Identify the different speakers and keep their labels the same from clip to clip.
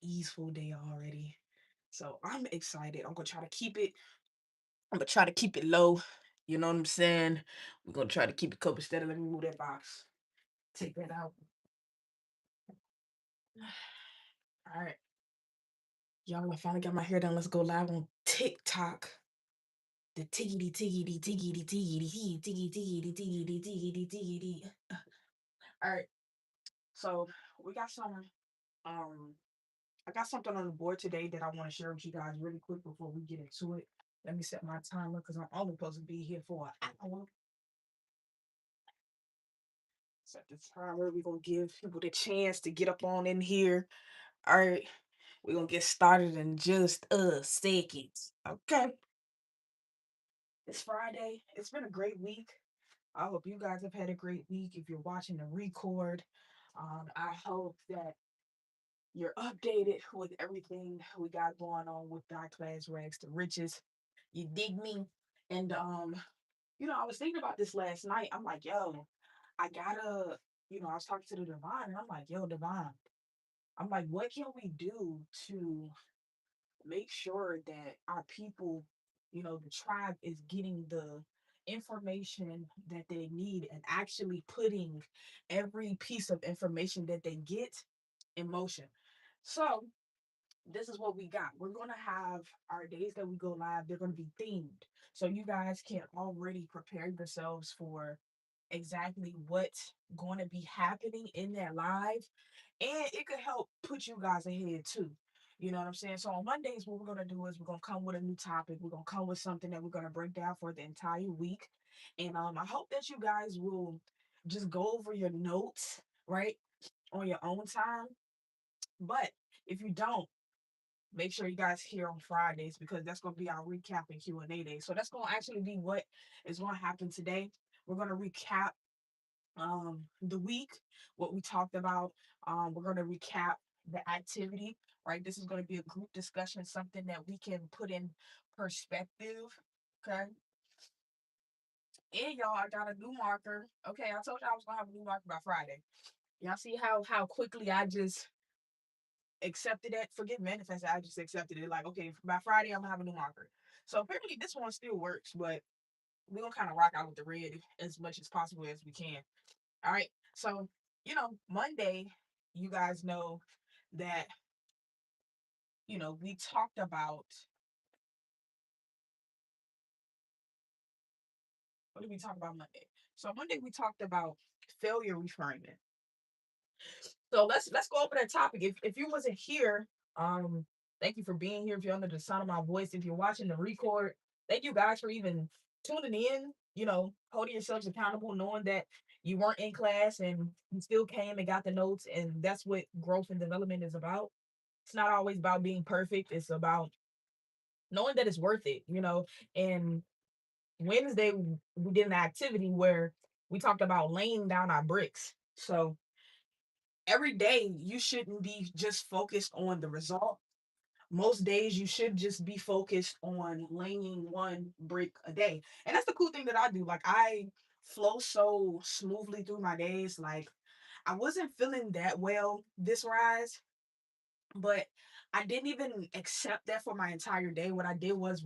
Speaker 1: easeful day already. So I'm excited. I'm gonna try to keep it low. You know what I'm saying? We're gonna try to keep it copacetic. Let me move that box. Take that out. All right. Y'all, I finally got my hair done. Let's go live on TikTok. The tiggity tiggity tiggity tiggity tiggity tiggity tiggity tiggity tiggity. All right. So we got some um I got something on the board today that I want to share with you guys really quick before we get into it. Let me set my timer because I'm only supposed to be here for an hour. Set the timer. We're gonna give people the chance to get up on in here. All right, we're gonna get started in just a second. Okay. It's Friday. It's been a great week. I hope you guys have had a great week. If you're watching the record, I hope that you're updated with everything we got going on with Dot Class Rags to Riches. You dig me? And I was thinking about this last night. I'm like, yo, I gotta, I was talking to the Divine, and I'm like, yo, Divine, I'm like, what can we do to make sure that our people, the tribe is getting the information that they need and actually putting every piece of information that they get in motion. So this is what we got. We're going to have our days that we go live, they're going to be themed. So you guys can already prepare yourselves for exactly what's going to be happening in that live. And it could help put you guys ahead too. You know what I'm saying? So on Mondays, what we're going to do is we're going to come with a new topic. We're going to come with something that we're going to break down for the entire week. And I hope that you guys will just go over your notes, right, on your own time. But if you don't, make sure you guys here on Fridays because that's going to be our recap and Q&A day. So that's going to actually be what is going to happen today. We're going to recap the week, what we talked about. We're going to recap the activity, right? This is going to be a group discussion, something that we can put in perspective. Okay. And y'all, I got a new marker. Okay, I told you I was gonna have a new marker by Friday. Y'all see how quickly I just accepted it. Forget manifested. I just accepted it. Like, okay, by Friday I'm gonna have a new marker. So apparently this one still works, but we're gonna kind of rock out with the red as much as possible as we can. All right. So, Monday, you guys know that, we talked about what did we talk about Monday? So Monday we talked about failure reframing. So let's go over that topic. If you wasn't here, thank you for being here. If you're under the sound of my voice, if you're watching the record, thank you guys for even tuning in. Holding yourselves accountable, knowing that you weren't in class and you still came and got the notes, and that's what growth and development is about. It's not always about being perfect. It's about knowing that it's worth it. And Wednesday we did an activity where we talked about laying down our bricks. So every day you shouldn't be just focused on the result. Most days you should just be focused on laying one brick a day. And that's the cool thing that I do. Like I flow so smoothly through my days. Like I wasn't feeling that well this rise, but I didn't even accept that for my entire day. What I did was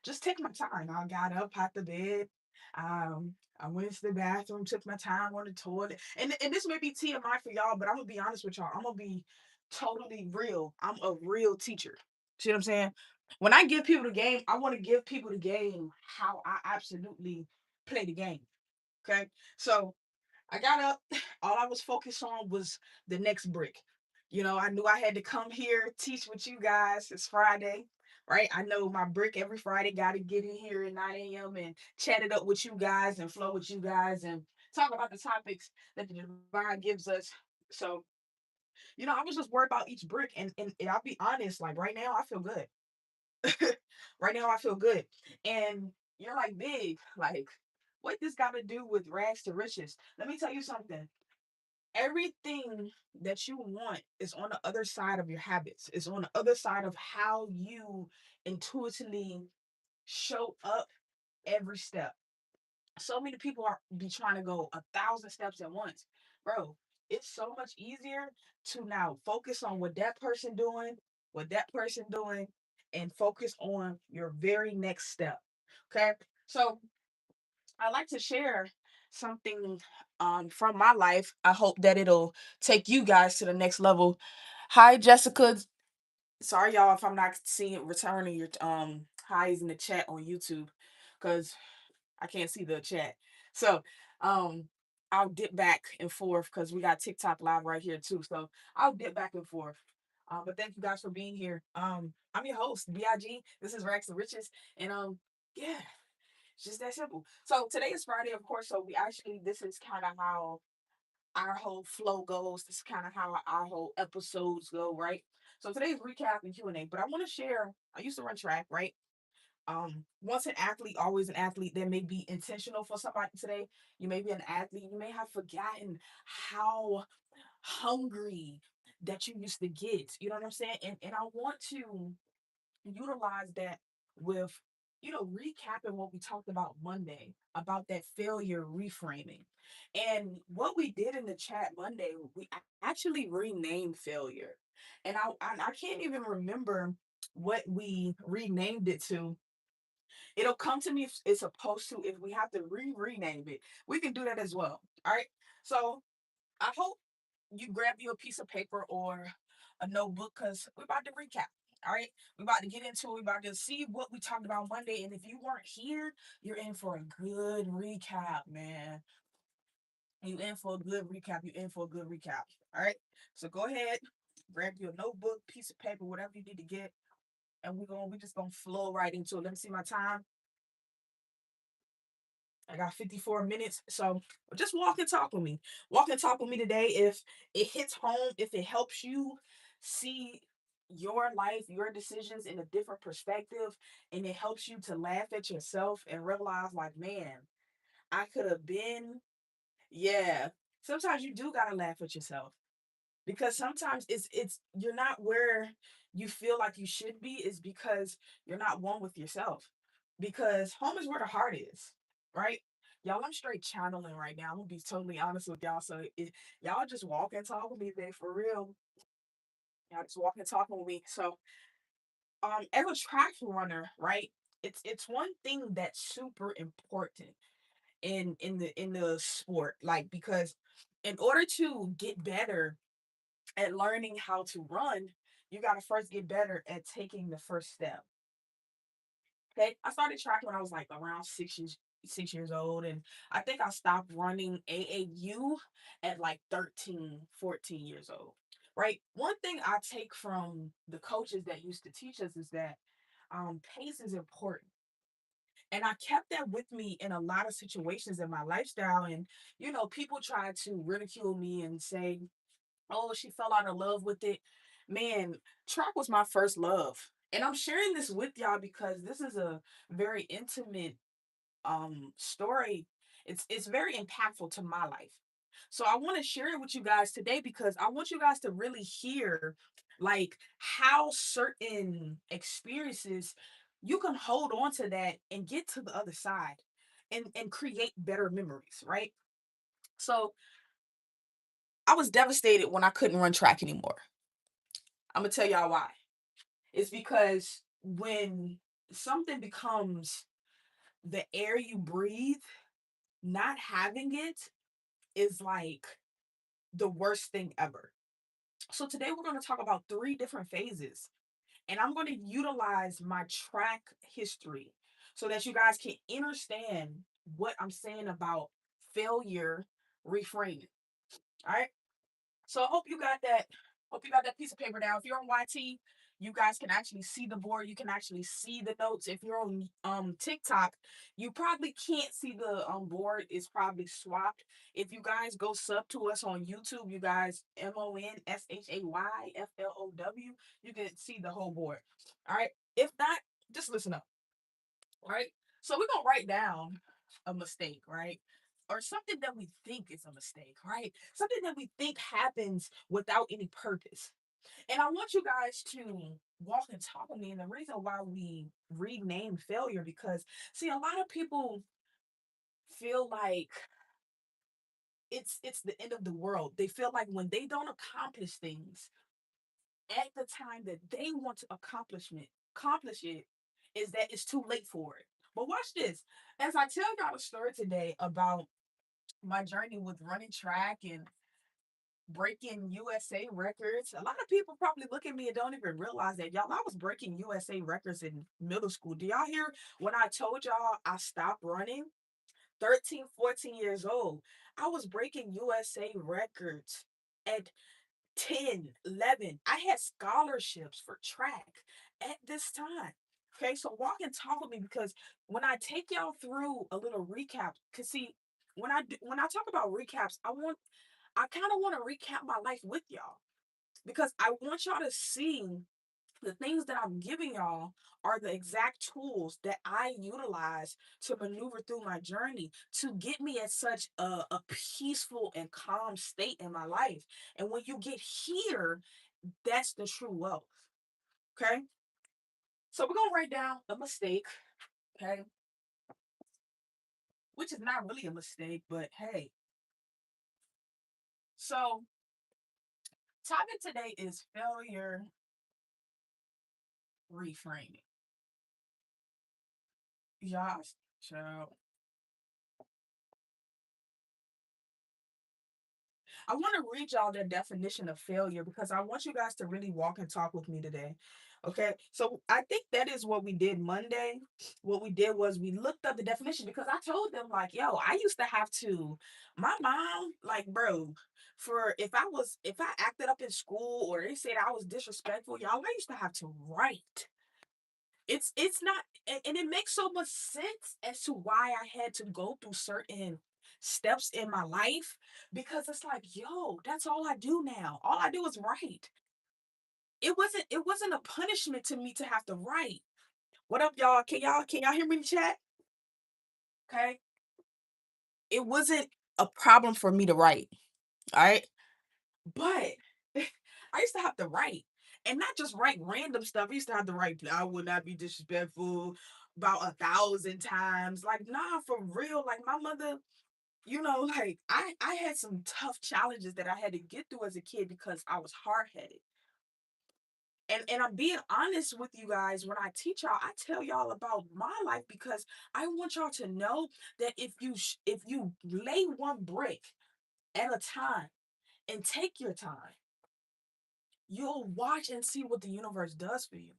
Speaker 1: just take my time. I got up out the bed. I went to the bathroom, took my time on the toilet. And this may be TMI for y'all, but I'm gonna be honest with y'all. I'm gonna be totally real. I'm a real teacher. See what I'm saying? When I give people the game, I want to give people the game how I absolutely play the game. Okay. So I got up. All I was focused on was the next brick. I knew I had to come here, teach with you guys. It's Friday, right? I know my brick every Friday got to get in here at 9 a.m. and chat it up with you guys and flow with you guys and talk about the topics that the divine gives us. So, I was just worried about each brick. And I'll be honest, like right now, I feel good. Right now, I feel good. And you're like, big, like, what this got to do with rags to riches? Let me tell you something. Everything that you want is on the other side of your habits, is on the other side of how you intuitively show up every step. So many people are be trying to go 1,000 steps at once. Bro, It's so much easier to now focus on what that person doing, and focus on your very next step. Okay. So I like to share something from my life. I hope that it'll take you guys to the next level. Hi, Jessica. Sorry, y'all, if I'm not seeing returning your highs in the chat on YouTube, because I can't see the chat. So um I'll dip back and forth because we got TikTok live right here too. So I'll dip back and forth. But thank you guys for being here. I'm your host, BIG. This is Rex the Richest. And yeah, it's just that simple. So today is Friday, of course. So we actually, this is kind of how our whole flow goes. This is kind of how our whole episodes go, right? So today's recap and Q&A. But I want to share, I used to run track, right? Once an athlete, always an athlete. That may be intentional for somebody today. You may be an athlete, you may have forgotten how hungry that you used to get, you know what I'm saying? And I want to utilize that with, recapping what we talked about Monday about that failure reframing. And what we did in the chat Monday, we actually renamed failure. And I can't even remember what we renamed it to. It'll come to me if it's supposed to. If we have to rename it, we can do that as well. All right. So I hope you grab you a piece of paper or a notebook because we're about to recap. All right. We're about to get into it. We're about to see what we talked about Monday. And if you weren't here, you're in for a good recap, man. You in for a good recap. You in for a good recap. All right. So go ahead, grab your notebook, piece of paper, whatever you need to get. And we're just gonna flow right into it. Let me see my time. I got 54 minutes. So just walk and talk with me. Walk and talk with me today. If it hits home, if it helps you see your life, your decisions in a different perspective, and it helps you to laugh at yourself and realize, like, man, I could have been, yeah. Sometimes you do gotta laugh at yourself because sometimes it's you're not where you feel like you should be is because you're not one with yourself, because home is where the heart is, right? Y'all, I'm straight channeling right now. I'm gonna be totally honest with y'all. So y'all just walk and talk with me today, for real. Y'all just walk and talk with me. So as a track runner, right, it's one thing that's super important in the sport, like, because in order to get better at learning how to run, you got to first get better at taking the first step. Okay. I started tracking when I was like around 6 years old. And I think I stopped running AAU at like 13, 14 years old. Right. One thing I take from the coaches that used to teach us is that pace is important. And I kept that with me in a lot of situations in my lifestyle. And, people try to ridicule me and say, oh, she fell out of love with it. Man, track was my first love. And I'm sharing this with y'all because this is a very intimate story. It's very impactful to my life. So I want to share it with you guys today because I want you guys to really hear, like, how certain experiences you can hold on to that and get to the other side and create better memories, right? So I was devastated when I couldn't run track anymore. I'm gonna tell y'all why. It's because when something becomes the air you breathe, not having it is like the worst thing ever. So today we're going to talk about three different phases, and I'm going to utilize my track history so that you guys can understand what I'm saying about failure reframing. All right. So I hope you got that. Hope you got that piece of paper down. If you're on YT, you guys can actually see the board. You can actually see the notes. If you're on TikTok, you probably can't see the board. It's probably swapped. If you guys go sub to us on YouTube, you guys MONSHAYFLOW, you can see the whole board. All right. If not, just listen up. All right. So we're gonna write down a mistake, right? Or something that we think is a mistake, right? Something that we think happens without any purpose. And I want you guys to walk and talk with me. And the reason why we rename failure, because see, a lot of people feel like it's the end of the world. They feel like when they don't accomplish things at the time that they want to accomplish it, is that it's too late for it. But watch this. As I tell y'all a story today about my journey with running track and breaking USA records. A lot of people probably look at me and don't even realize that, y'all, I was breaking USA records in middle school. Do y'all hear when I told y'all I stopped running? 13, 14 years old. I was breaking USA records at 10, 11. I had scholarships for track at this time. Okay, so walk and talk with me, because when I take y'all through a little recap, cause see, when I talk about recaps, I kind of want to recap my life with y'all, because I want y'all to see the things that I'm giving y'all are the exact tools that I utilize to maneuver through my journey to get me at such a peaceful and calm state in my life. And when you get here, that's the true wealth. Okay. So we're going to write down a mistake. Okay. Which is not really a mistake, but hey. So, topic today is failure reframing. Y'all, child. I want to read y'all the definition of failure, because I want you guys to really walk and talk with me today. Okay. So I think that is what we did Monday. What we did was we looked up the definition, because I told them, like, yo, I used to have to, my mom, like, bro, for if I acted up in school or they said I was disrespectful, y'all, I used to have to write. It's not, and it makes so much sense as to why I had to go through certain steps in my life, because it's like, yo, that's all I do now. All I do is write. It wasn't a punishment to me to have to write. What up, y'all? Can y'all hear me in the chat? Okay. It wasn't a problem for me to write. All right. But I used to have to write. And not just write random stuff. I used to have to write, I would not be disrespectful about 1,000 times. Like, nah, for real. Like, my mother, like, I had some tough challenges that I had to get through as a kid because I was hard headed. And I'm being honest with you guys. When I teach y'all, I tell y'all about my life, because I want y'all to know that if you lay one brick at a time and take your time, you'll watch and see what the universe does for you.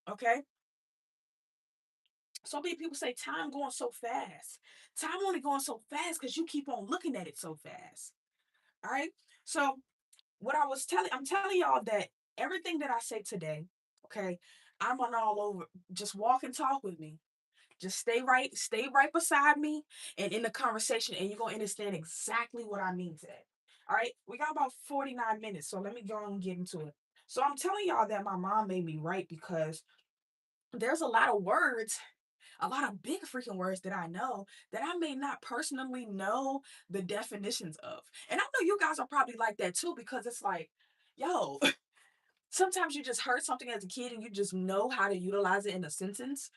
Speaker 1: Okay. So many people say time going so fast. Time only going so fast because you keep on looking at it so fast. All right. So I'm telling y'all that everything that I say today, okay, I'm on all over. Just walk and talk with me. Just stay right beside me and in the conversation, and you're gonna understand exactly what I mean today. All right, we got about 49 minutes, so let me go and get into it. So I'm telling y'all that my mom made me write, because there's a lot of words, a lot of big freaking words that I know that I may not personally know the definitions of. And I know you guys are probably like that too, because it's like, yo, sometimes you just heard something as a kid and you just know how to utilize it in a sentence.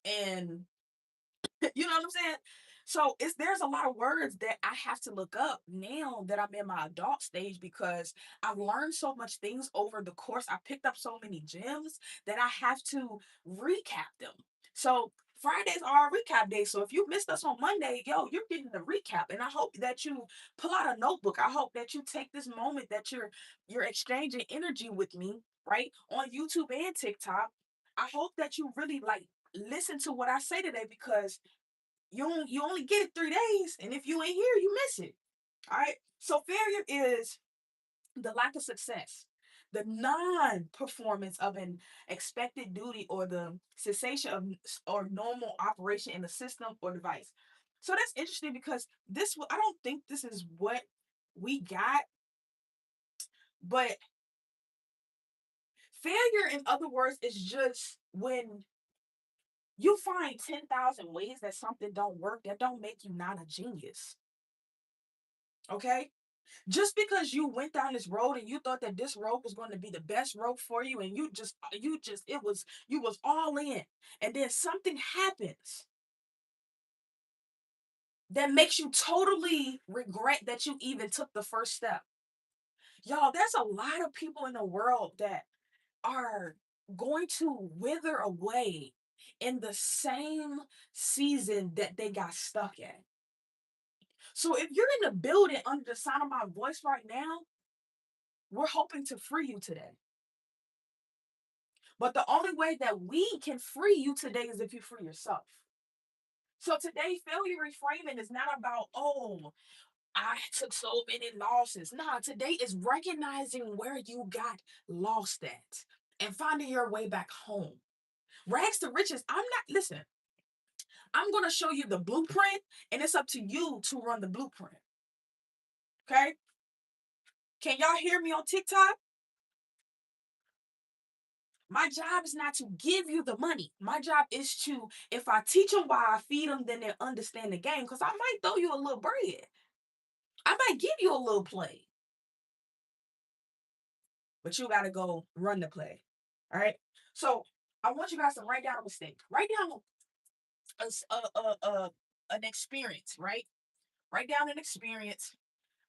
Speaker 1: And you know what I'm saying? So there's a lot of words that I have to look up now that I'm in my adult stage, because I've learned so much things over the course. I picked up so many gems that I have to recap them. So Fridays are our recap day. So if you missed us on Monday, yo, you're getting the recap. And I hope that you pull out a notebook. I hope that you take this moment that you're exchanging energy with me, right? On YouTube and TikTok. I hope that you really like listen to what I say today, because you only get it 3 days, and if you ain't here, you miss it. All right. So failure is the lack of success, the non-performance of an expected duty, or the cessation of or normal operation in the system or device. So that's interesting, because I don't think this is what we got, but failure, in other words, is just when you find 10,000 ways that something don't work, that don't make you not a genius. Okay. Just because you went down this road and you thought that this road was going to be the best road for you, and you was all in, and then something happens that makes you totally regret that you even took the first step. Y'all, there's a lot of people in the world that are going to wither away in the same season that they got stuck at. So if you're in the building under the sound of my voice right now, we're hoping to free you today. But the only way that we can free you today is if you free yourself. So today, failure reframing is not about, oh, I took so many losses. Nah, today is recognizing where you got lost at and finding your way back home. Rags to riches, listen, I'm going to show you the blueprint and it's up to you to run the blueprint. Okay? Can y'all hear me on TikTok? My job is not to give you the money. My job is to, if I teach them why I feed them, then they'll understand the game. Because I might throw you a little bread. I might give you a little play. But you got to go run the play. All right? So I want you guys to write down a mistake. Write down an experience, right? Write down an experience.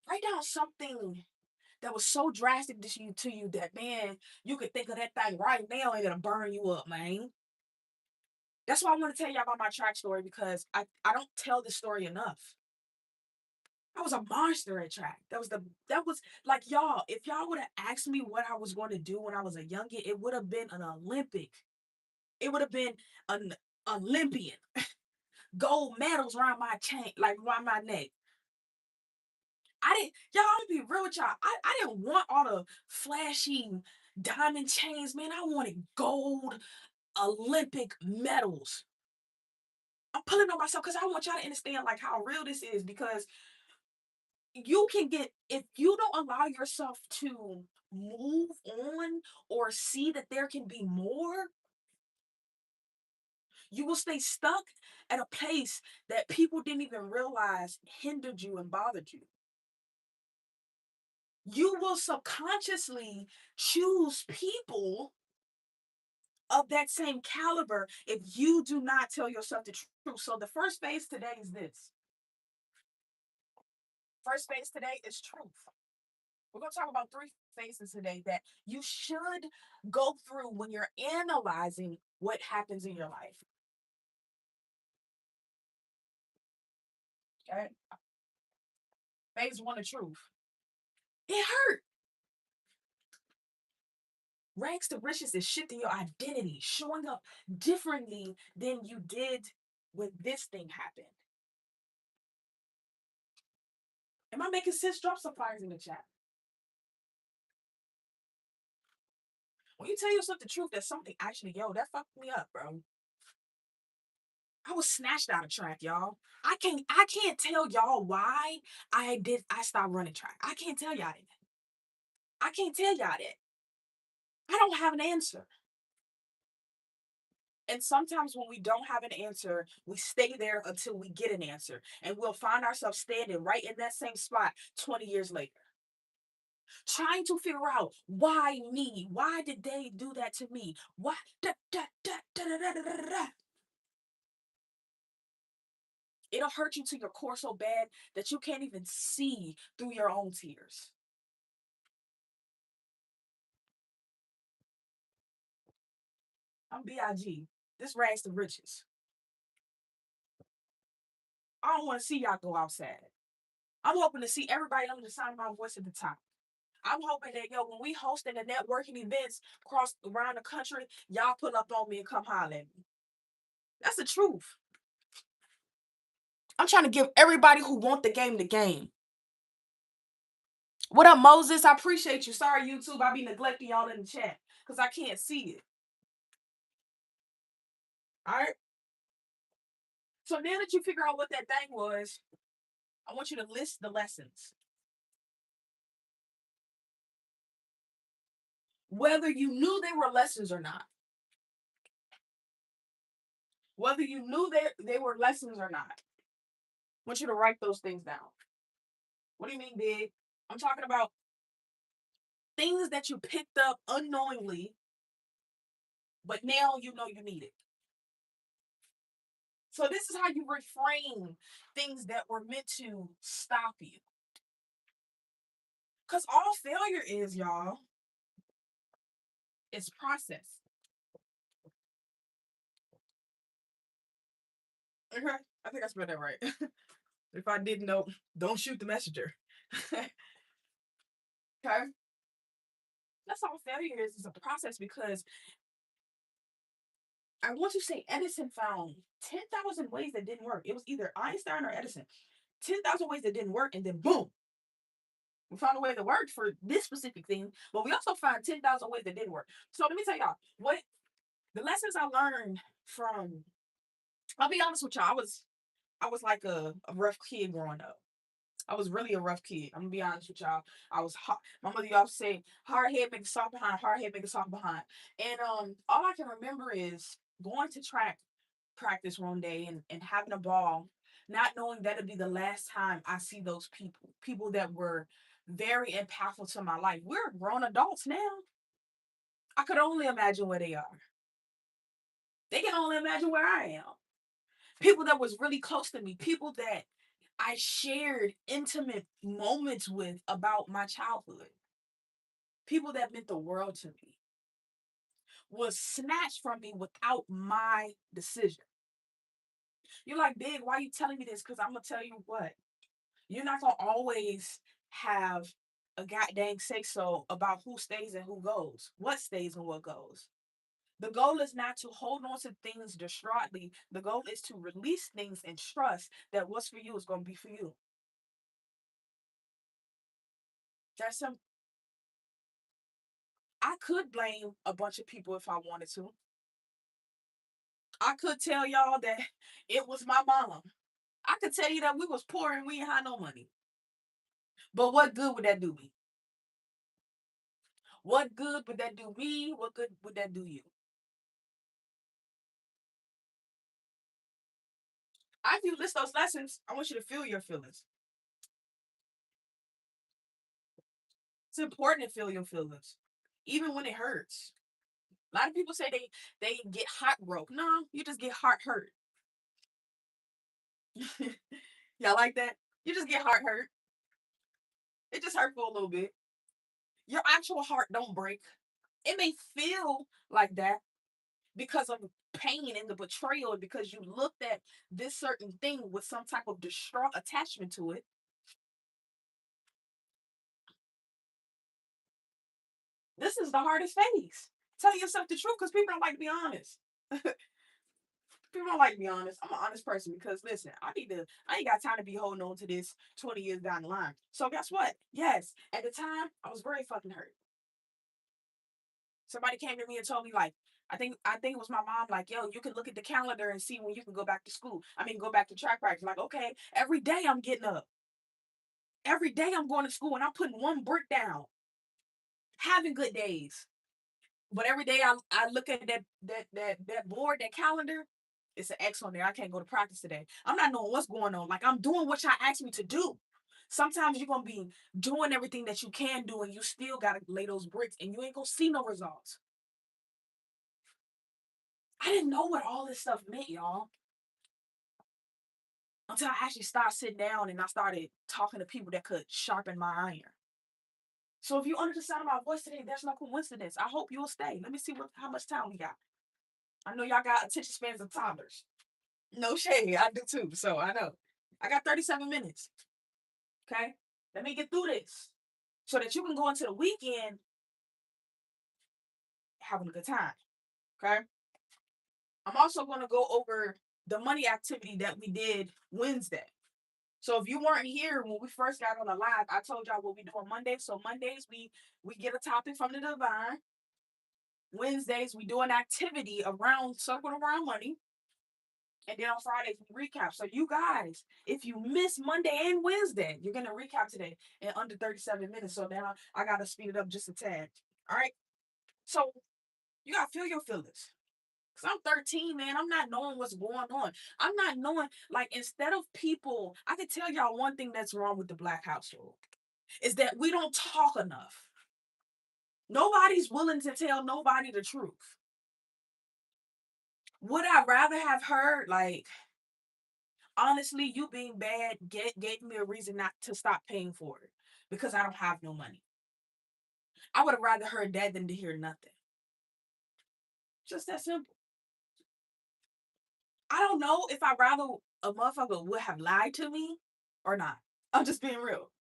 Speaker 1: Write down something that was so drastic to you that, man, you could think of that thing right now and it'll burn you up, man. That's why I want to tell y'all about my track story because I don't tell the story enough. I was a monster at track. That was like y'all. If y'all would have asked me what I was going to do when I was a youngin, it would have been an Olympic. It would have been an Olympian. Gold medals around my chain, like around my neck. I didn't, y'all, I'm gonna be real with y'all. I didn't want all the flashy diamond chains, man. I wanted gold Olympic medals. I'm pulling on myself because I want y'all to understand like how real this is because you can get, if you don't allow yourself to move on or see that there can be more, you will stay stuck at a place that people didn't even realize hindered you and bothered you. You will subconsciously choose people of that same caliber if you do not tell yourself the truth. So the first phase today is this. First phase today is truth. We're going to talk about three phases today that you should go through when you're analyzing what happens in your life. Okay? Phase one, the truth. It hurt. Rags to riches is shifting your identity, showing up differently than you did when this thing happened. Am I making sense? Drop some fires in the chat. When you tell yourself the truth, that something actually, that fucked me up, bro. I was snatched out of track, y'all. I can't tell y'all why I stopped running track. I can't tell y'all that. I can't tell y'all that. I don't have an answer. And sometimes when we don't have an answer, we stay there until we get an answer. And we'll find ourselves standing right in that same spot 20 years later. Trying to figure out why me? Why did they do that to me? Why? Da, da, da, da, da, da, da, da, da. It'll hurt you to your core so bad that you can't even see through your own tears. I'm BIG. This rags to riches. I don't want to see y'all go outside. I'm hoping to see everybody under the sound of my voice at the top. I'm hoping that when we hosting the networking events across around the country, y'all pull up on me and come holler at me. That's the truth. I'm trying to give everybody who want the game. What up, Moses? I appreciate you. Sorry, YouTube, I be neglecting y'all in the chat because I can't see it. All right. So now that you figure out what that thing was, I want you to list the lessons. Whether you knew they were lessons or not. Whether you knew they were lessons or not. I want you to write those things down. What do you mean, big? I'm talking about things that you picked up unknowingly, but now you know you need it. So this is how you reframe things that were meant to stop you. Because all failure is, y'all, is process. Okay. I think I spelled that right. If I didn't know, don't shoot the messenger. Okay. That's all failure is a process because I want to say Edison found 10,000 ways that didn't work. It was either Einstein or Edison. 10,000 ways that didn't work, and then boom, we found a way that worked for this specific thing, but we also found 10,000 ways that didn't work. So let me tell y'all what the lessons I learned from. I'll be honest with y'all. I was like a rough kid growing up. I was really a rough kid. I'm gonna be honest with y'all. I was hot. My mother used to say, "Hard head make a soft behind. Hard head make a soft behind." And all I can remember is going to track practice one day and having a ball, not knowing that it'd be the last time I see those people that were very impactful to my life. We're grown adults now. I could only imagine where they are. They can only imagine where I am. People that was really close to me, people that I shared intimate moments with about my childhood, people that meant the world to me, was snatched from me without my decision. You're like, Big, why are you telling me this? Because I'm gonna tell you what, you're not gonna always have a goddamn say so about who stays and who goes, what stays and what goes. The goal is not to hold on to things distraughtly. The goal is to release things and trust that what's for you is gonna be for you. That's some I could blame a bunch of people if I wanted to. I could tell y'all that it was my mom. I could tell you that we was poor and we ain't had no money. But what good would that do me? What good would that do me? What good would that do you? After you list those lessons, I want you to feel your feelings. It's important to feel your feelings, even when it hurts. A lot of people say they get heartbroken. No, you just get heart hurt. Y'all like that? You just get heart hurt. It just hurt for a little bit. Your actual heart don't break. It may feel like that because of pain and the betrayal, and because you looked at this certain thing with some type of distraught attachment to it. This is the hardest phase. Tell yourself the truth because people don't like to be honest. People don't like to be honest. I'm an honest person because listen, I ain't got time to be holding on to this 20 years down the line. So guess what? Yes, at the time I was very fucking hurt. Somebody came to me and told me like, I think it was my mom, like, yo, you can look at the calendar and see when you can go back to school. I mean go back to track practice. Like, okay, every day I'm getting up. Every day I'm going to school and I'm putting one brick down, having good days. But every day I look at that board, that calendar, it's an X on there. I can't go to practice today. I'm not knowing what's going on. Like I'm doing what y'all asked me to do. Sometimes you're gonna be doing everything that you can do, and you still gotta lay those bricks, and you ain't gonna see no results. I didn't know what all this stuff meant, y'all, until I actually started sitting down and I started talking to people that could sharpen my iron. So if you under the sound of my voice today, there's no coincidence. I hope you'll stay. Let me see how much time we got. I know y'all got attention spans of toddlers. No shade, I do too. So I know. I got 37 minutes. Okay. Let me get through this so that you can go into the weekend having a good time. Okay. I'm also going to go over the money activity that we did Wednesday. So if you weren't here when we first got on the live, I told y'all what we do on Monday. So Mondays we get a topic from the divine. Wednesdays we do an activity around circle around money. And then on Fridays we recap. So you guys, if you miss Monday and Wednesday, you're gonna recap today in under 37 minutes. So now I gotta speed it up just a tad. All right. So you gotta feel your feelings. Cause I'm 13, man. I'm not knowing what's going on. I'm not knowing, like, instead of people, I can tell y'all one thing that's wrong with the black household is that we don't talk enough. Nobody's willing to tell nobody the truth. Would I rather have heard, like, Honestly, you being bad gave me a reason not to stop paying for it because I don't have no money. I would have rather heard that than to hear nothing. Just that simple. I don't know if I rather a motherfucker would have lied to me or not. I'm just being real.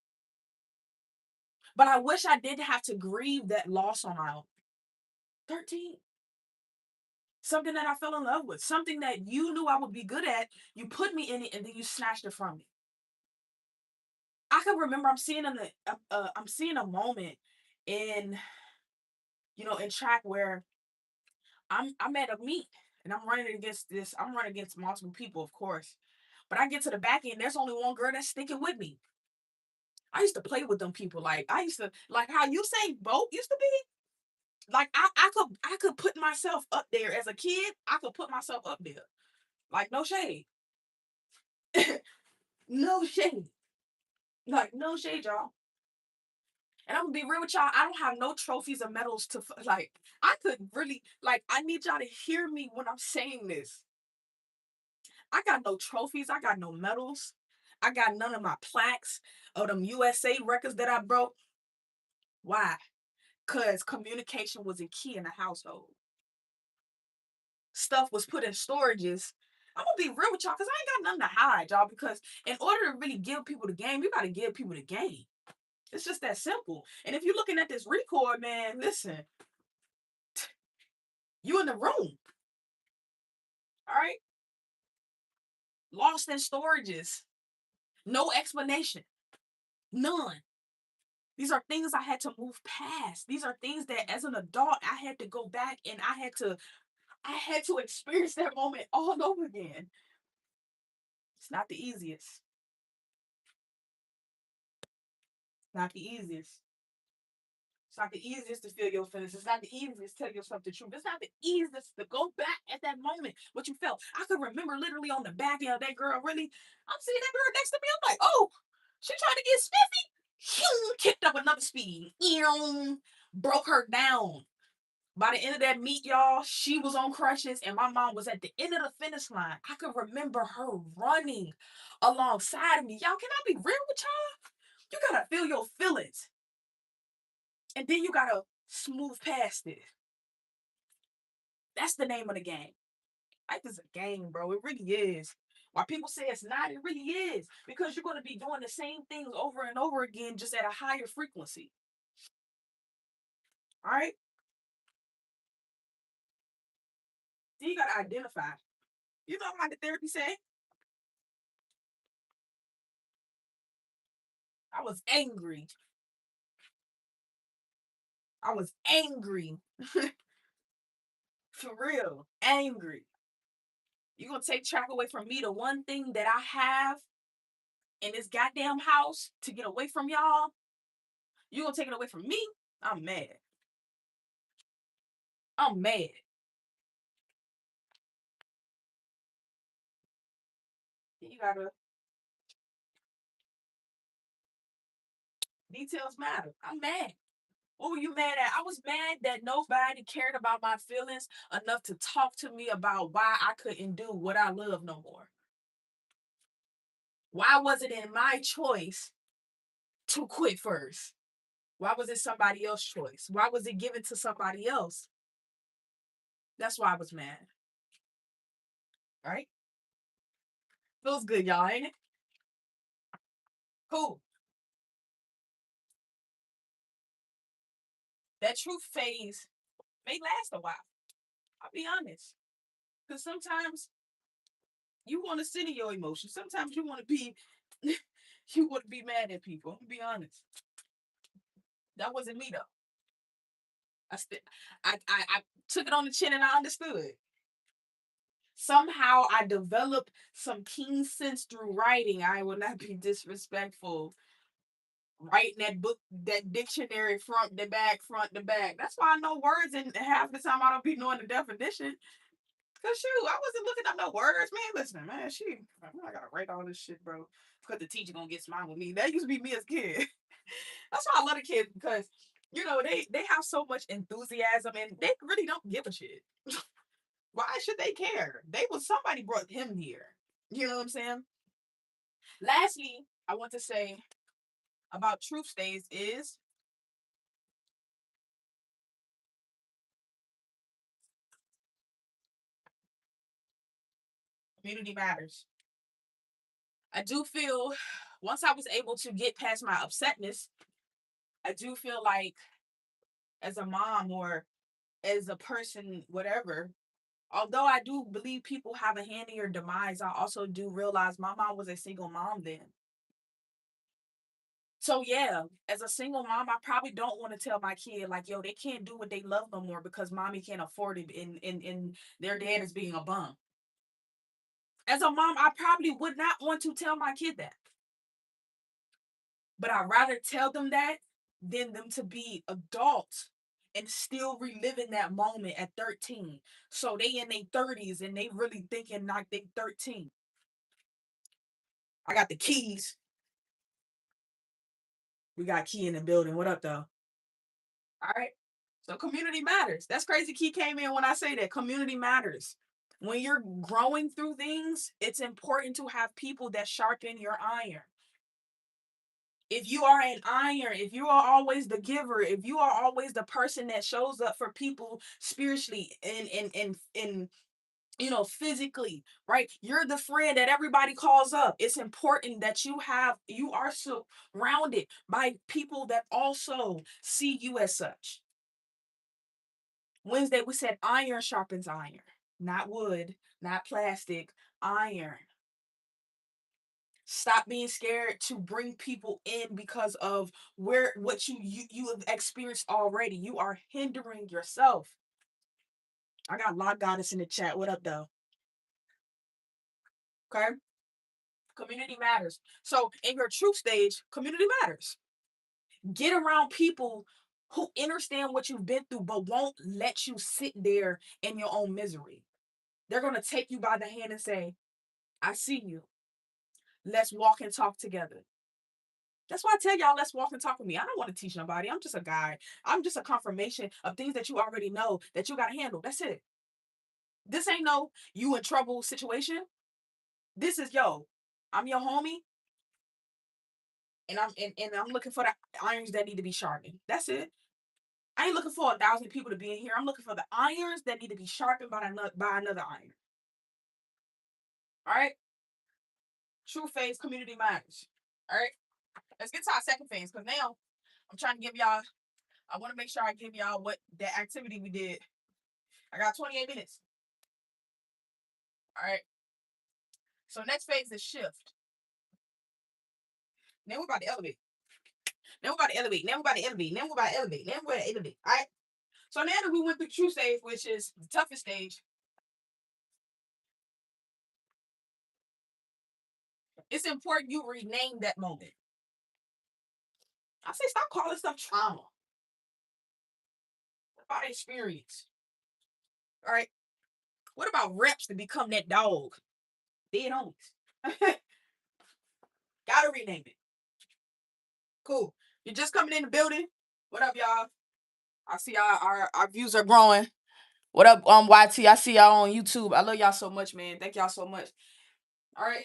Speaker 1: But I wish I didn't have to grieve that loss on my own. 13. Something that I fell in love with. Something that you knew I would be good at. You put me in it and then you snatched it from me. I can remember I'm seeing a moment in in track where I'm at a meet and I'm running against multiple people, of course. But I get to the back end, there's only one girl that's sticking with me. I used to play with them people. Like I used to like how Usain Bolt used to be. Like I could put myself up there as a kid. I could put myself up there. Like no shade. No shade. Like no shade, y'all. And I'm gonna be real with y'all. I don't have no trophies or medals to like. I could really like. I need y'all to hear me when I'm saying this. I got no trophies. I got no medals. I got none of my plaques of them USA records that I broke. Why? Because communication was a key in the household. Stuff was put in storages. I'm gonna be real with y'all because I ain't got nothing to hide, y'all. Because in order to really give people the game, you gotta give people the game. It's just that simple. And if you're looking at this record, man, listen, you in the room, all right? Lost in storages. No explanation. None. These are things I had to move past. These are things that as an adult I had to go back and I had to experience that moment all over again. It's not the easiest. Not the easiest. It's not the easiest to feel your feelings. It's not the easiest to tell yourself the truth. It's not the easiest to go back at that moment, what you felt. I could remember literally on the back end of that girl, really. I'm seeing that girl next to me. I'm like, oh, she trying to get spiffy. Kicked up another speed. Broke her down. By the end of that meet, y'all, she was on crutches and my mom was at the end of the finish line. I could remember her running alongside of me. Y'all, can I be real with y'all? You gotta feel your feelings. And then you gotta smooth past it. That's the name of the game. Life is a game, bro. It really is. Why people say it's not, it really is. Because you're gonna be doing the same things over and over again, just at a higher frequency. All right? Then you gotta identify. You know how the therapy say? I was angry. I was angry. For real. Angry. You gonna take track away from me, the one thing that I have in this goddamn house to get away from y'all? You gonna take it away from me? I'm mad. I'm mad. You gotta details matter. I'm mad. What were you mad at? I was mad that nobody cared about my feelings enough to talk to me about why I couldn't do what I love no more. Why was it in my choice to quit first? Why was it somebody else's choice? Why was it given to somebody else? That's why I was mad. All right? Feels good, y'all, ain't it? Cool. That truth phase may last a while. I'll be honest. Because sometimes you want to sit in your emotions. Sometimes you want to be you want to be mad at people. I'll be honest. That wasn't me though. I st- I took it on the chin and I understood. Somehow I developed some keen sense through writing. I will not be disrespectful. Writing that book, that dictionary front to back. That's why I know words, and half the time I don't be knowing the definition. Cause shoot, I wasn't looking up no words, man. Listen, man, I gotta write all this shit, bro. Because the teacher gonna get smart with me. That used to be me as a kid. That's why I love the kids because they have so much enthusiasm and they really don't give a shit. Why should they care? They was somebody brought him here. You know what I'm saying? Lastly, I want to say about truth stays is community matters. I do feel once I was able to get past my upsetness, I do feel like as a mom or as a person, whatever, although I do believe people have a hand in your demise, I also do realize my mom was a single mom then. So yeah, as a single mom, I probably don't want to tell my kid like, yo, they can't do what they love no more because mommy can't afford it and their dad is being a bum. As a mom, I probably would not want to tell my kid that. But I'd rather tell them that than them to be adults and still reliving that moment at 13. So they in their 30s and they really thinking like they 13. I got the keys. We got Key in the building. What up, though? All right. So community matters. That's crazy. Key came in when I say that community matters. When you're growing through things, it's important to have people that sharpen your iron. If you are an iron, if you are always the giver, if you are always the person that shows up for people spiritually and physically, right? You're the friend that everybody calls up. It's important that you are surrounded by people that also see you as such. Wednesday, we said iron sharpens iron, not wood, not plastic, iron. Stop being scared to bring people in because of what you have experienced already. You are hindering yourself. I got Lot Goddess in the chat. What up, though? Okay. Community matters. So in your truth stage, community matters. Get around people who understand what you've been through, but won't let you sit there in your own misery. They're going to take you by the hand and say, I see you. Let's walk and talk together. That's why I tell y'all, let's walk and talk with me. I don't want to teach nobody. I'm just a guide. I'm just a confirmation of things that you already know that you got to handle. That's it. This ain't no you in trouble situation. This is, yo, I'm your homie and I'm looking for the irons that need to be sharpened. That's it. I ain't looking for 1,000 people to be in here. I'm looking for the irons that need to be sharpened by another iron. All right. True phase community matters. All right. Let's get to our second phase because now I'm trying to give y'all. I want to make sure I give y'all what the activity we did. I got 28 minutes. All right. So next phase is shift. Now we're about to elevate. Now we're about to elevate. Now we're about to elevate. Now we're about to elevate. Now we're about to elevate. All right. So now that we went through true stage, which is the toughest stage, it's important you rename that moment. I say stop calling stuff trauma. What about experience? All right. What about reps to become that dog? Dead homies. Gotta rename it. Cool. You're just coming in the building. What up, y'all? I see our views are growing. What up, YT? I see y'all on YouTube. I love y'all so much, man. Thank y'all so much. All right.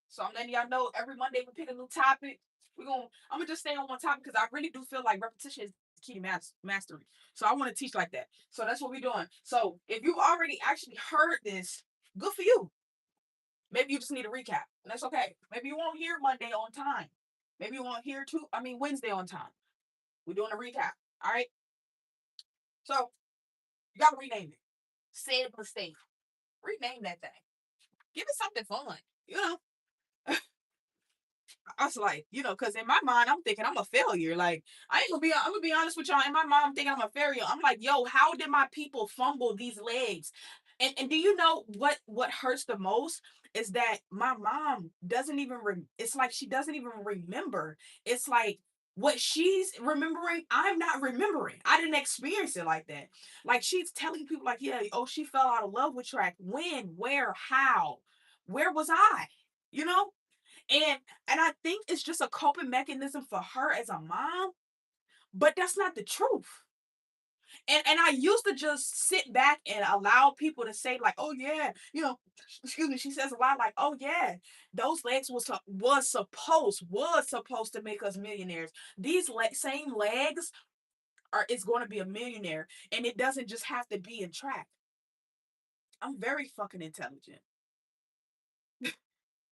Speaker 1: So I'm letting y'all know every Monday we pick a new topic. I'm gonna just stay on one topic because I really do feel like repetition is the key to mastery. So I want to teach like that. So that's what we're doing. So if you've already actually heard this, good for you. Maybe you just need a recap. And that's okay. Maybe you won't hear Monday on time. Maybe you won't hear Wednesday on time. We're doing a recap. All right. So you gotta rename it. Said mistake. Rename that thing. Give it something fun. You know. I was like, because in my mind, I'm thinking I'm a failure. Like, I'm gonna be honest with y'all. In my mind, I'm thinking I'm a failure. I'm like, yo, how did my people fumble these legs? And do you know what hurts the most is that my mom doesn't even it's like she doesn't even remember. It's like what she's remembering, I'm not remembering. I didn't experience it like that. Like she's telling people like, yeah, oh, she fell out of love with track. When, where, how? Where was I? You know? And I think it's just a coping mechanism for her as a mom, but that's not the truth. And I used to just sit back and allow people to say like, oh yeah, excuse me, she says a lot like, oh yeah, those legs was supposed to make us millionaires. These same legs are is going to be a millionaire, and it doesn't just have to be in track. I'm very fucking intelligent.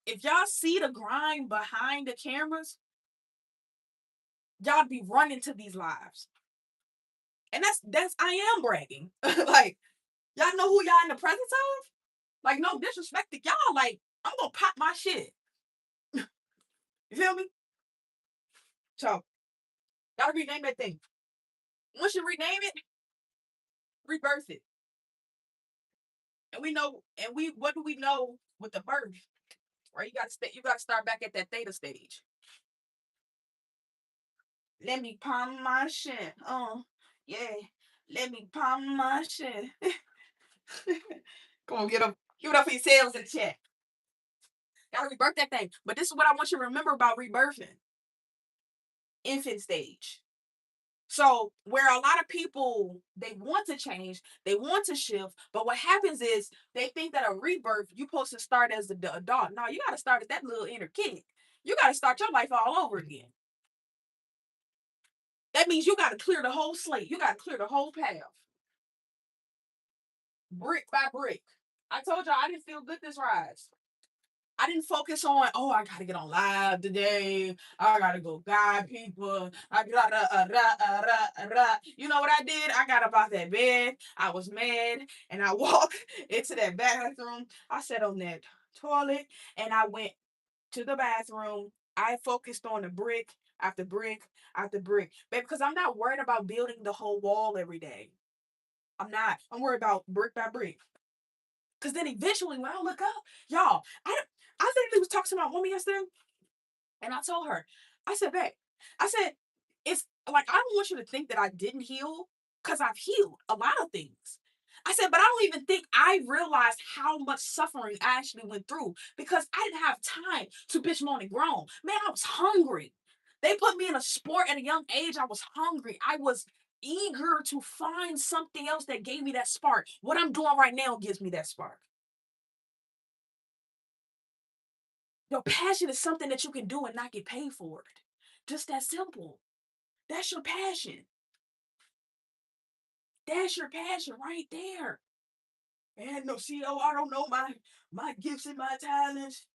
Speaker 1: If y'all see the grind behind the cameras, y'all be running to these lives. And that's I am bragging. Like, y'all know who y'all in the presence of? Like, no disrespect to y'all. Like, I'm gonna pop my shit. You feel me? So, gotta rename that thing. Once you rename it, rebirth it. And we know, and we what do we know with the birth? Right? You gotta start back at that theta stage. Let me palm my shit. Yeah. Let me palm my shit. Come on, give it up for yourselves in the chat. Gotta rebirth that thing. But this is what I want you to remember about rebirthing. Infant stage. So where a lot of people they want to change, they want to shift, but what happens is they think that a rebirth you're supposed to start as the adult. No, you got to start as that little inner kid. You got to start your life all over again. That means you got to clear the whole slate. You got to clear the whole path, brick by brick. I told y'all I didn't feel good this rise. I didn't focus on, oh, I gotta get on live today. I gotta go guide people. I gotta, you know what I did? I got up out that bed. I was mad, and I walked into that bathroom. I sat on that toilet, and I went to the bathroom. I focused on the brick after brick after brick, because I'm not worried about building the whole wall every day. I'm not. I'm worried about brick by brick. Because then eventually, when I look up, y'all, I literally was talking to my woman yesterday, and I told her, I said, babe, I said, it's like, I don't want you to think that I didn't heal, because I've healed a lot of things. I said, but I don't even think I realized how much suffering I actually went through, because I didn't have time to bitch, moan, and groan. Man, I was hungry. They put me in a sport at a young age. I was hungry. I was eager to find something else that gave me that spark. What I'm doing right now gives me that spark. Your passion is something that you can do and not get paid for it. Just that simple. That's your passion. That's your passion right there. And no, see, oh, I don't know my gifts and my talents.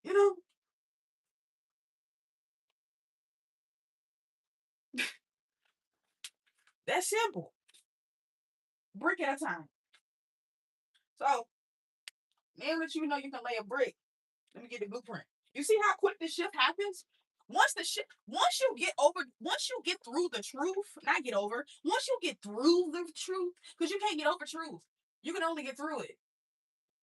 Speaker 1: You know, that's simple. Brick at a time. So, now that you know you can lay a brick, let me get the blueprint. You see how quick this shift happens? Once you get through the truth, not get over, once you get through the truth, because you can't get over truth. You can only get through it.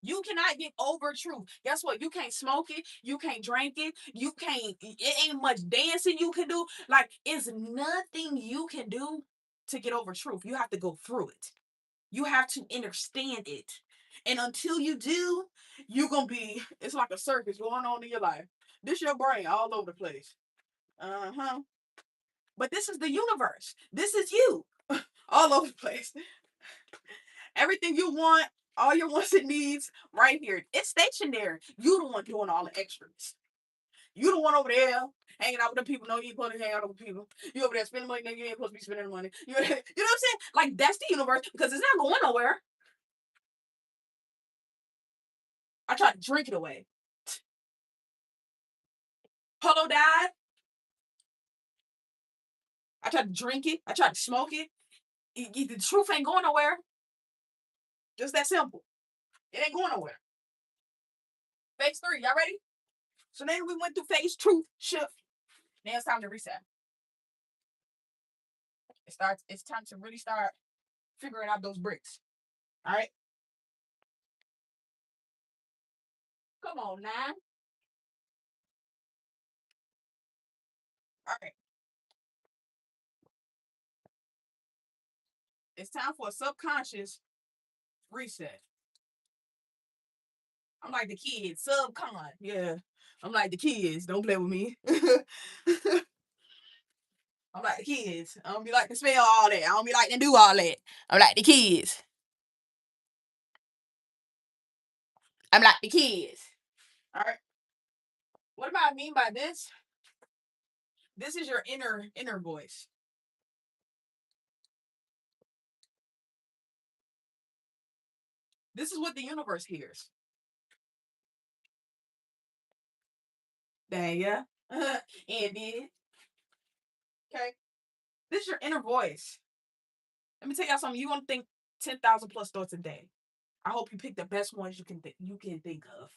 Speaker 1: You cannot get over truth. Guess what? You can't smoke it. You can't drink it. It ain't much dancing you can do. Like, it's nothing you can do to get over truth. You have to go through it. You have to understand it. And until you do, you're going to be, it's like a circus going on in your life. This your brain all over the place. Uh-huh. But this is the universe. This is you all over the place. Everything you want, all your wants and needs, right here. It's stationary. You the one doing all the extras. You the one over there hanging out with the people. No, you ain't supposed to hang out with people. You over there spending money. No, you ain't supposed to be spending money. You know what I'm saying? Like, that's the universe, because it's not going nowhere. I tried to drink it away. Polo died. I tried to drink it. I tried to smoke it. The truth ain't going nowhere. Just that simple. It ain't going nowhere. Phase 3. Y'all ready? So then we went through phase truth shift. Now it's time to reset. It's time to really start figuring out those bricks. All right. Come on now. All right. It's time for a subconscious reset. I'm like the kids, subcon. Yeah. I'm like the kids. Don't play with me. I'm like the kids. I don't be like to spell all that. I don't be like to do all that. I'm like the kids. I'm like the kids. All right. What do I mean by this? This is your inner voice. This is what the universe hears. Dang yeah. And did. Okay. This is your inner voice. Let me tell y'all something. You're gonna think 10,000 plus thoughts a day. I hope you pick the best ones you can think of.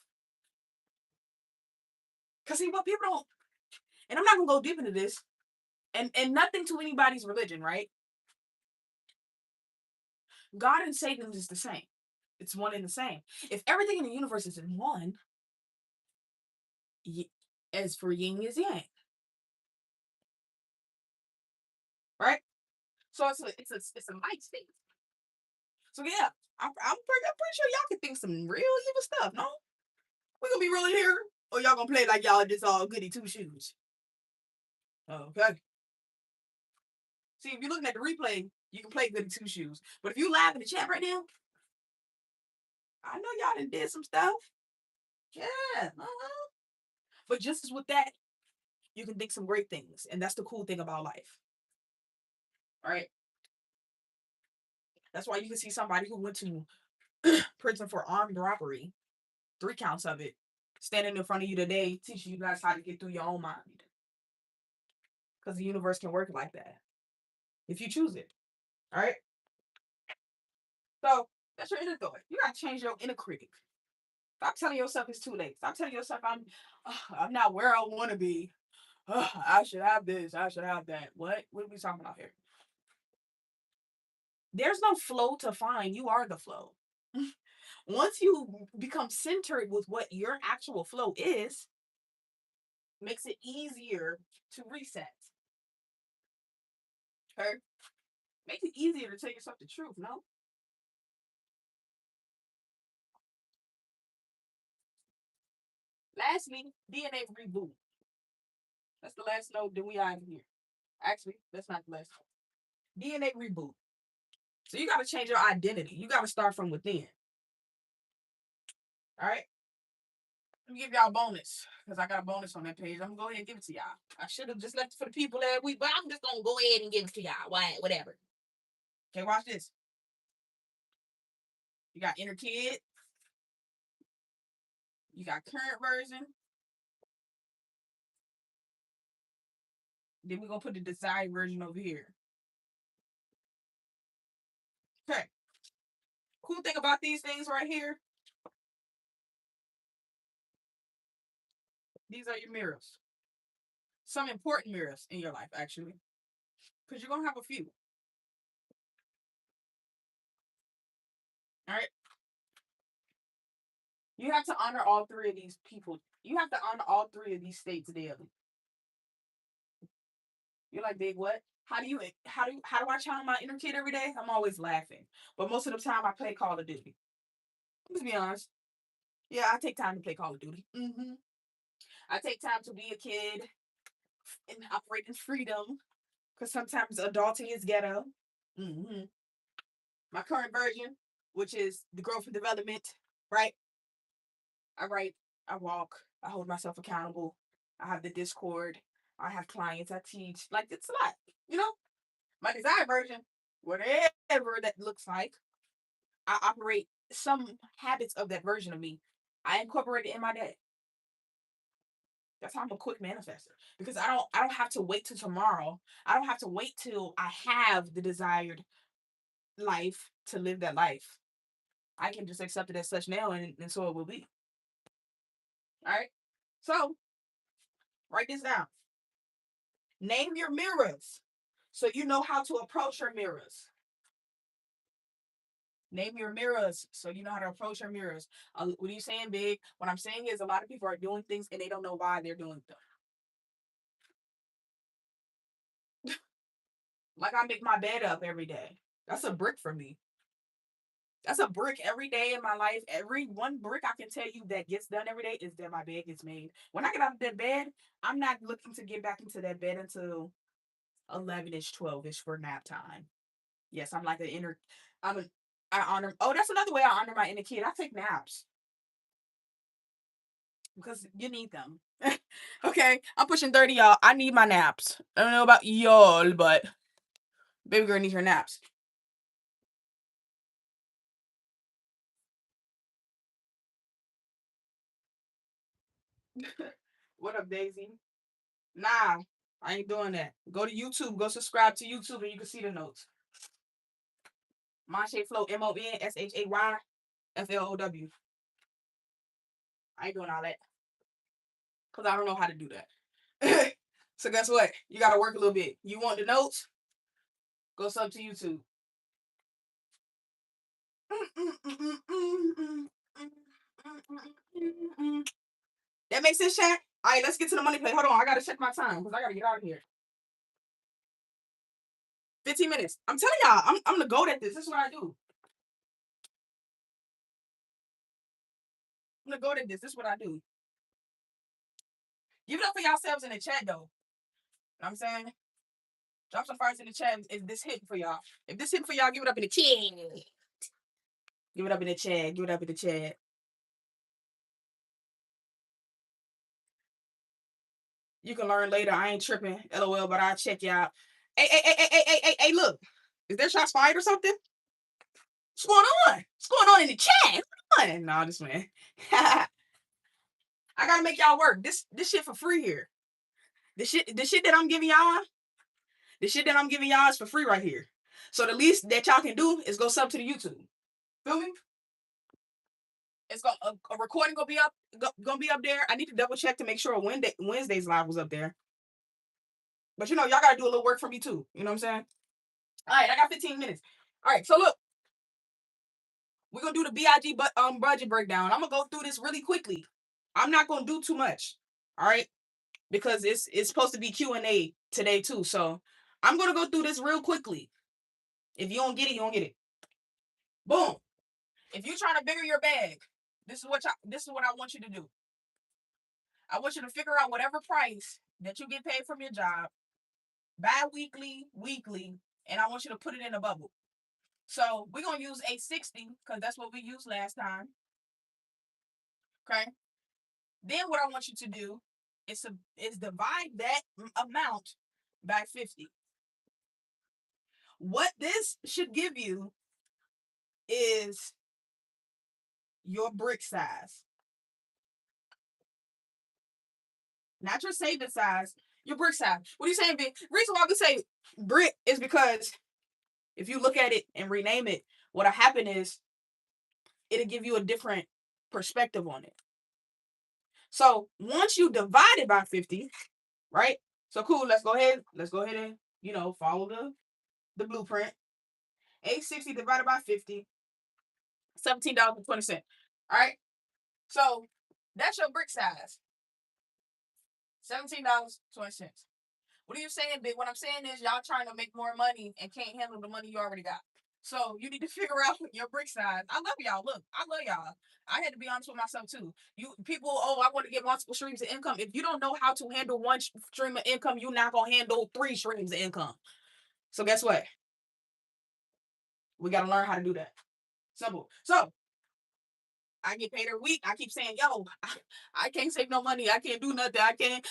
Speaker 1: Cause see what people don't, and I'm not gonna go deep into this, and nothing to anybody's religion, right? God and Satan is the same. It's one and the same. If everything in the universe is in one, as for yin is yang, right? So it's a light state. So yeah, I'm pretty sure y'all can think some real evil stuff. No, we gonna be real in here, or y'all gonna play like y'all just all goody two shoes. Okay. See, if you're looking at the replay, you can play goody two shoes. But if you live in the chat right now, I know y'all done did some stuff. Yeah. But just as with that, you can think some great things, and that's the cool thing about life. All right. That's why you can see somebody who went to prison for armed robbery, 3 counts of it, standing in front of you today, teaching you guys how to get through your own mind. Because the universe can work like that if you choose it. All right. So that's your inner thought. You gotta change your inner critic. Stop telling yourself it's too late. Stop telling yourself I'm not where I want to be. I should have this. I should have that. What are we talking about here? There's no flow to find. You are the flow. Once you become centered with what your actual flow is, makes it easier to reset. Okay? Makes it easier to tell yourself the truth, no? Lastly, DNA reboot. That's the last note that we have here. Actually, that's not the last note. DNA reboot. So you got to change your identity. You got to start from within. All right? Let me give y'all a bonus because I got a bonus on that page. I'm going to go ahead and give it to y'all. I should have just left it for the people that week, but I'm just going to go ahead and give it to y'all. Why? Whatever. Okay, watch this. You got inner kid. You got current version. Then we're going to put the desired version over here. Okay. Cool thing about these things right here. These are your mirrors. Some important mirrors in your life, actually. Because you're going to have a few. All right. You have to honor all 3 of these people. You have to honor all 3 of these states daily. You're like, big what? How do I channel my inner kid every day? I'm always laughing. But most of the time I play Call of Duty. Let's be honest. Yeah, I take time to play Call of Duty. I take time to be a kid and operate in freedom. Because sometimes adulting is ghetto. My current version, which is the growth and development, right? I write, I walk, I hold myself accountable. I have the Discord. I have clients I teach. Like, it's a lot, you know? My desired version, whatever that looks like, I operate some habits of that version of me. I incorporate it in my day. That's how I'm a quick manifester. Because I don't have to wait till tomorrow. I don't have to wait till I have the desired life to live that life. I can just accept it as such now and so it will be. All right. So write this down. Name your mirrors so you know how to approach your mirrors. Name your mirrors so you know how to approach your mirrors. What are you saying, Big? What I'm saying is a lot of people are doing things and they don't know why they're doing them. Like I make my bed up every day. That's a brick for me. That's a brick every day in my life. Every one brick I can tell you that gets done every day is that my bed gets made. When I get out of that bed, I'm not looking to get back into that bed until 11ish, 12ish for nap time. Yes, I'm like an inner. I'm a. I honor. Oh, that's another way I honor my inner kid. I take naps because you need them. Okay, I'm pushing 30, y'all. I need my naps. I don't know about y'all, but baby girl needs her naps. What up, Daisy? Nah, I ain't doing that. Go to YouTube. Go subscribe to YouTube, and you can see the notes. Monshay Flow, MONSHAYFLOW. I ain't doing all that because I don't know how to do that. So guess what? You got to work a little bit. You want the notes? Go sub to YouTube. That makes sense, chat? All right, let's get to the money play. Hold on, I gotta check my time because I gotta get out of here. 15 minutes. I'm telling y'all, I'm the goat at this. This is what I do. I'm the goat at this. This is what I do. Give it up for yourselves in the chat, though. You know what I'm saying? Drop some fires in the chat if this hit for y'all. If this hit for y'all, give it up in the chat. Give it up in the chat. Give it up in the chat. You can learn later. I ain't tripping. LOL, but I'll check y'all. Hey, look. Is there shots fired or something? What's going on? What's going on in the chat? What's going on? No, this man. I gotta make y'all work. This shit for free here. The shit that I'm giving y'all, the shit that I'm giving y'all is for free right here. So the least that y'all can do is go sub to the YouTube. Feel me? It's gonna a recording gonna be up there. I need to double check to make sure Wednesday's live was up there. But you know, y'all gotta do a little work for me too. You know what I'm saying? All right, I got 15 minutes. All right, so look, we're gonna do the BIG budget breakdown. I'm gonna go through this really quickly. I'm not gonna do too much. All right, because it's supposed to be Q&A today too. So I'm gonna go through this real quickly. If you don't get it, you don't get it. Boom. If you're trying to bigger your bag, this is what I want you to do. I want you to figure out whatever price that you get paid from your job, bi-weekly, weekly, and I want you to put it in a bubble. So we're gonna use 860 because that's what we used last time. Okay. Then what I want you to do is divide that amount by 50. What this should give you is your brick size. Not your saving size, your brick size. What are you saying, B? Reason why we say brick is because if you look at it and rename it, what'll happen is it'll give you a different perspective on it. So once you divide it by 50, right? So cool, let's go ahead and, follow the blueprint. 860 divided by 50, $17.20. All right. So that's your brick size. $17.20. What are you saying, Big? What I'm saying is y'all trying to make more money and can't handle the money you already got. So you need to figure out your brick size. I love y'all. Look, I love y'all. I had to be honest with myself too. You people, I want to get multiple streams of income. If you don't know how to handle one stream of income, you're not gonna handle 3 streams of income. So guess what? We gotta learn how to do that. Simple. So I get paid every week. I keep saying, yo, I can't save no money. I can't do nothing. I can't,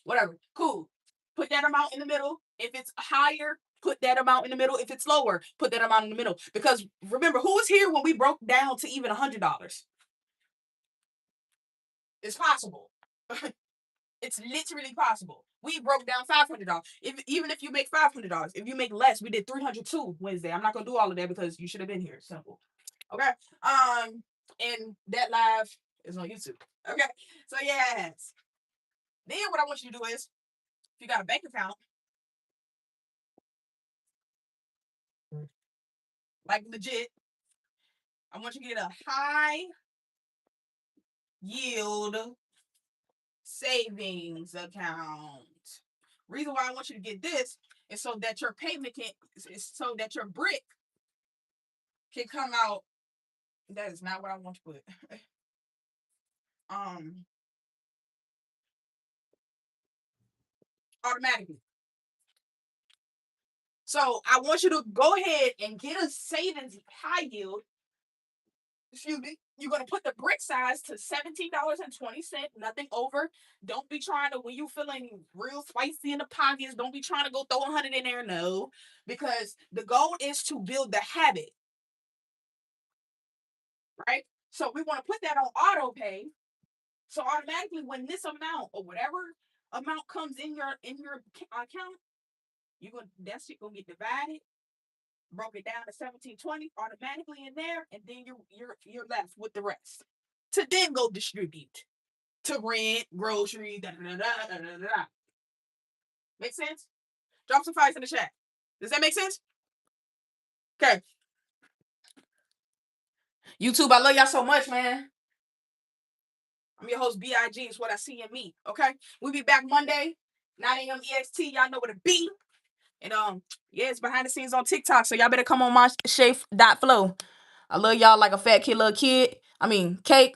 Speaker 1: whatever. Cool. Put that amount in the middle. If it's higher, put that amount in the middle. If it's lower, put that amount in the middle. Because remember, who was here when we broke down to even $100? It's possible. It's literally possible. We broke down $500. Even if you make $500, if you make less, we did 302 Wednesday. I'm not gonna do all of that because you should have been here. Simple. Okay. And that live is on YouTube. Okay. So yes. Then what I want you to do is, if you got a bank account, like legit, I want you to get a high yield savings account. Reason why I want you to get this is so that your payment is so that your brick can come out. That is not what I want to put. um, Automatically. So I want you to go ahead and get a savings high yield. Excuse me. You're gonna put the brick size to $17.20. Nothing over. Don't be trying to, when you feeling real spicy in the pockets, don't be trying to go throw 100 in there. No, because the goal is to build the habit, right? So we want to put that on auto pay. So automatically, when this amount or whatever amount comes in your account, you're gonna that shit gonna get divided, broke it down to 1720 automatically in there, and then you're left with the rest to then go distribute to rent, groceries, da da da da da da. Make sense? Drop some fives in the chat. Does that make sense? Okay. YouTube, I love y'all so much, man. I'm your host, BIG. It's what I see in me. Okay. We'll be back Monday, 9 a.m. EST. Y'all know what it be. And yeah, it's behind the scenes on TikTok. So y'all better come on my shafe.flow. I love y'all like a fat kid, little kid. I mean, cake.